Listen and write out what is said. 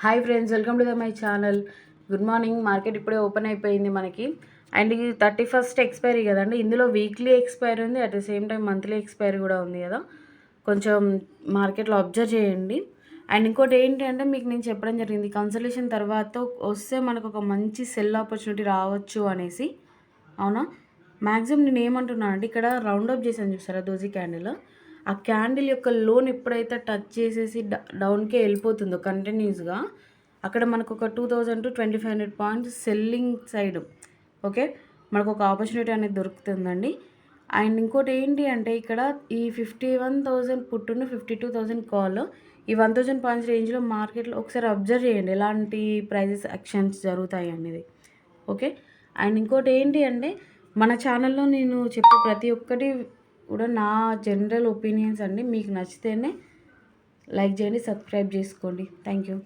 Hi friends, welcome to my channel. Good morning. Market ఇప్పుడే open అయిపోయింది మనకి. And ఇది 31st ఎక్స్పైరీ కదండి. ఇందులో వీక్లీ ఎక్స్పైరీ ఉంది, at the same time monthly expiry కూడా ఉంది కదా. కొంచెం మార్కెట్లో అబ్జర్వ్ చేయండి. అండ్ ఇంకోటి ఏంటంటే మీకు నేను చెప్పడం జరిగింది, కన్సల్టేషన్ తర్వాత వస్తే మనకు ఒక మంచి సెల్ ఆపర్చునిటీ రావచ్చు అనేసి. అవునా? మ్యాక్సిమం నేను ఏమంటున్నాను అంటే, ఇక్కడ రౌండప్ చేశాను చూసారా దోజీ క్యాండిల్, ఆ క్యాండిల్ యొక్క లోన్ ఎప్పుడైతే టచ్ చేసేసి డౌన్కే వెళ్ళిపోతుందో కంటిన్యూస్గా, అక్కడ మనకు ఒక 2000 to 2500 points selling side, okay, మనకు ఒక ఆపర్చునిటీ అనేది దొరుకుతుందండి. అండ్ ఇంకోటి ఏంటి అంటే, ఇక్కడ ఈ 51,000 పుట్టును 52,000 కాల్, ఈ 1000 పాయింట్స్ రేంజ్లో మార్కెట్లో ఒకసారి అబ్జర్వ్ చేయండి ఎలాంటి ప్రైజెస్ యాక్షన్స్ జరుగుతాయి అనేది. ఓకే. అండ్ ఇంకోటి ఏంటి అంటే, మన ఛానల్లో నేను చెప్పే ప్రతి ఒక్కటి కూడా నా జనరల్ ఒపీనియన్స్ అండి. మీకు నచ్చితేనే లైక్ చేయండి, సబ్స్క్రైబ్ చేసుకోండి. Thank you.